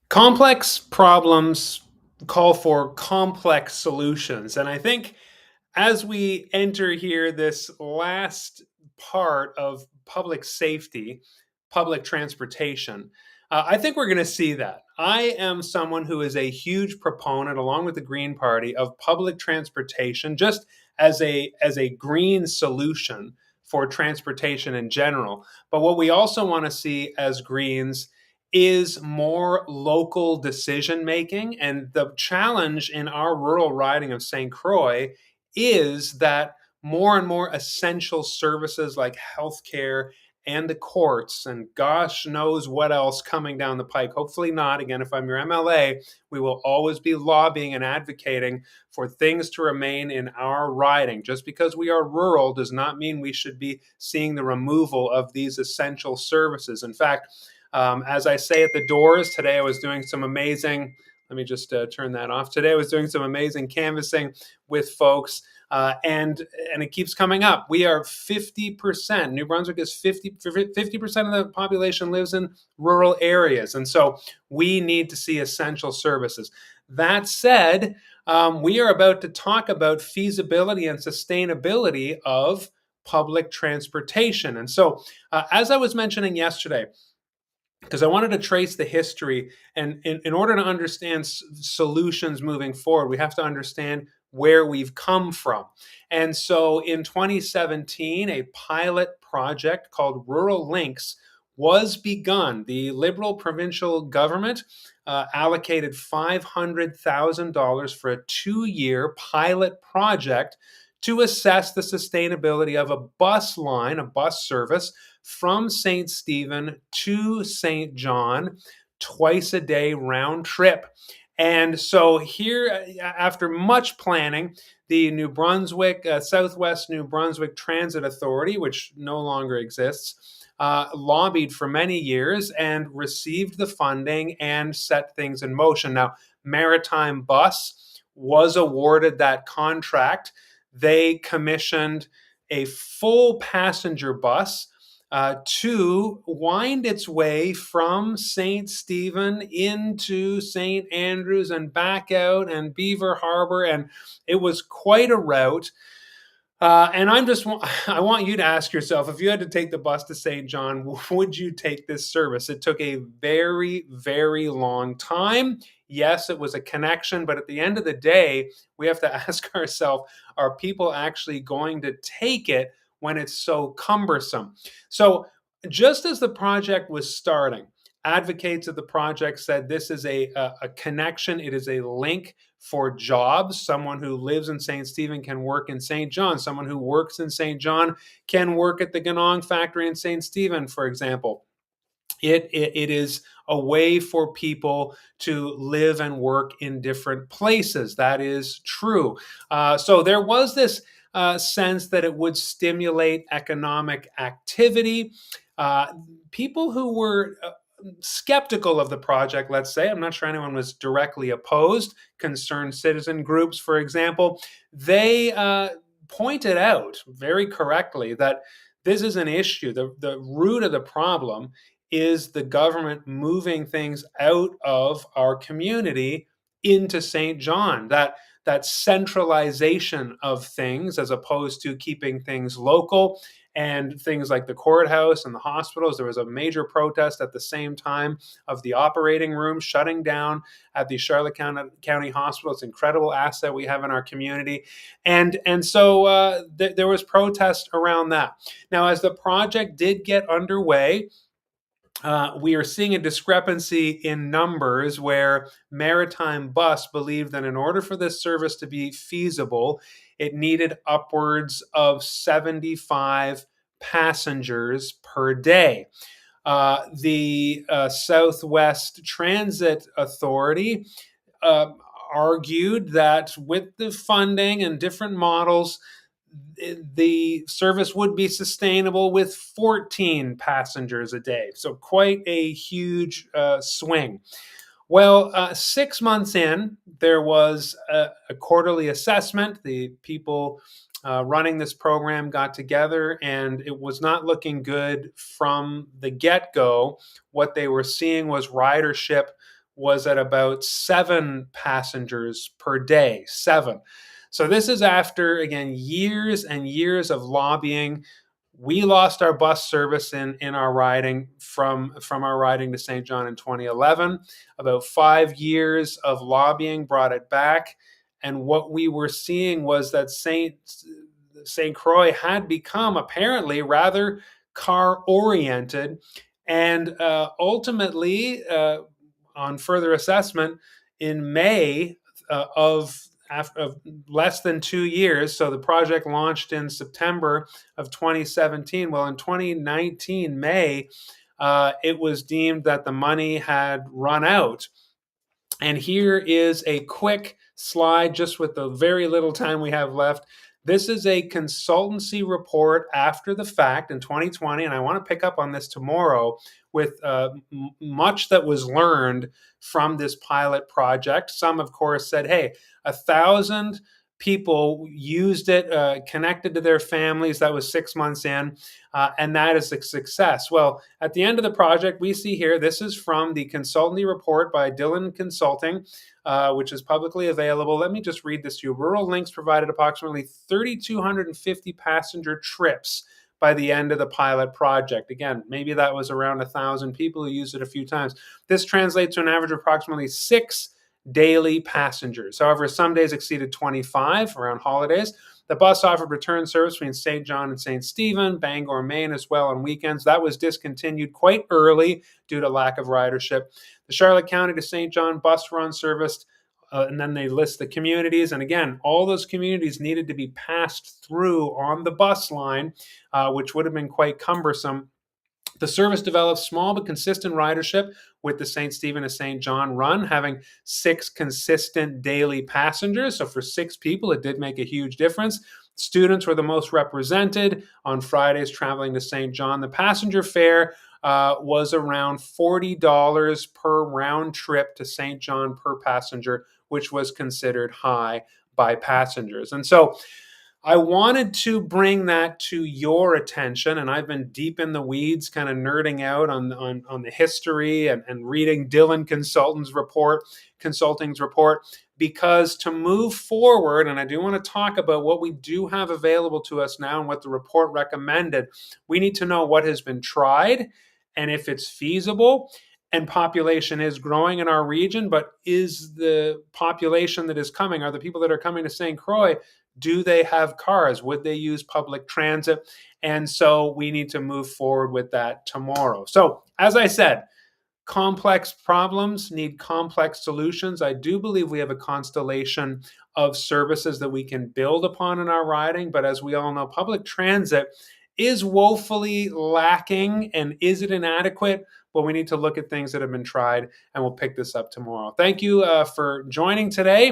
Complex problems call for complex solutions. And I think as we enter here this last part of public safety, public transportation, I think we're going to see that. I am someone who is a huge proponent, along with the Green Party, of public transportation, just as a green solution for transportation in general. But what we also want to see as Greens is more local decision making. And the challenge in our rural riding of Saint Croix is that more and more essential services like healthcare and the courts, and gosh knows what else coming down the pike. Hopefully not. Again, if I'm your MLA, we will always be lobbying and advocating for things to remain in our riding. Just because we are rural does not mean we should be seeing the removal of these essential services. In fact, as I say at the doors, today I was doing some amazing, let me just turn that off. Today I was doing some amazing canvassing with folks, and it keeps coming up. We are 50%. New Brunswick is 50% of the population lives in rural areas. And so we need to see essential services. That said, we are about to talk about feasibility and sustainability of public transportation. And so, as I was mentioning yesterday, because I wanted to trace the history. And in order to understand solutions moving forward, we have to understand where we've come from. And so in 2017, a pilot project called Rural Lynx was begun. The Liberal provincial government allocated $500,000 for a 2-year pilot project to assess the sustainability of a bus line, a bus service from St. Stephen to St. John, twice a day round trip. And so here, after much planning, the New Brunswick, Southwest New Brunswick Transit Authority, which no longer exists, lobbied for many years and received the funding and set things in motion. Now, Maritime Bus was awarded that contract. They commissioned a full passenger bus to wind its way from St. Stephen into St. Andrews and back out and Beaver Harbor. And it was quite a route. And I want you to ask yourself, if you had to take the bus to St. John, would you take this service? It took a very, very long time. Yes, it was a connection, but at the end of the day, we have to ask ourselves, are people actually going to take it when it's so cumbersome? So just as the project was starting, advocates of the project said this is a connection, it is a link for jobs. Someone who lives in St. Stephen can work in St. John. Someone who works in St. John can work at the Ganong factory in St. Stephen, for example. It is a way for people to live and work in different places. That is true. So there was this sense that it would stimulate economic activity. People who were skeptical of the project, let's say, I'm not sure anyone was directly opposed, concerned citizen groups, for example, they pointed out very correctly that this is an issue. The root of the problem is the government moving things out of our community into St. John, that centralization of things as opposed to keeping things local. And things like the courthouse and the hospitals. There was a major protest at the same time of the operating room shutting down at the Charlotte County Hospital. It's an incredible asset we have in our community. And so there was protest around that. Now, as the project did get underway, we are seeing a discrepancy in numbers where Maritime Bus believed that in order for this service to be feasible, it needed upwards of 75 passengers per day. The Southwest Transit Authority argued that with the funding and different models, the service would be sustainable with 14 passengers a day. So quite a huge swing. Well, 6 months in, there was a quarterly assessment. The people running this program got together, and it was not looking good from the get-go. What they were seeing was ridership was at about 7 passengers per day. 7. So this is after, again, years and years of lobbying. We lost our bus service in our riding from our riding to St. John in 2011. About 5 years of lobbying brought it back. And what we were seeing was that Saint Croix had become apparently rather car oriented, and ultimately, on further assessment, in May of less than 2 years. So the project launched in September of 2017. Well, in 2019 May, it was deemed that the money had run out. And here is a quick slide, just with the very little time we have left. This is a consultancy report after the fact in 2020, and I want to pick up on this tomorrow with much that was learned from this pilot project. Some, of course, said, hey, 1,000 people used it, connected to their families. That was 6 months in, and that is a success. Well, at the end of the project, we see here, this is from the consultancy report by Dillon Consulting, which is publicly available. Let me just read this to you. Rural Lynx provided approximately 3,250 passenger trips by the end of the pilot project. Again, maybe that was around 1,000 people who used it a few times. This translates to an average of approximately 6 daily passengers. However, some days exceeded 25 around holidays. The bus offered return service between St. John and St. Stephen, Bangor, Maine, as well on weekends. That was discontinued quite early due to lack of ridership. The Charlotte County to St. John bus run serviced, and then they list the communities. And again, all those communities needed to be passed through on the bus line, which would have been quite cumbersome. The service developed small but consistent ridership, with the St. Stephen to St. John run having 6 consistent daily passengers. So for 6 people, it did make a huge difference. Students were the most represented on Fridays traveling to St. John. The passenger fare was around $40 per round trip to St. John per passenger, which was considered high by passengers. And so I wanted to bring that to your attention, and I've been deep in the weeds, kind of nerding out on the history and reading Dillon Consulting's report, because to move forward, and I do want to talk about what we do have available to us now and what the report recommended, we need to know what has been tried and if it's feasible. And population is growing in our region, but is the population that is coming, are the people that are coming to St. Croix, do they have cars? Would they use public transit? And so we need to move forward with that tomorrow. So as I said, complex problems need complex solutions. I do believe we have a constellation of services that we can build upon in our riding, but as we all know, public transit is woefully lacking. And is it inadequate? Well, we need to look at things that have been tried, and we'll pick this up tomorrow. Thank you for joining today.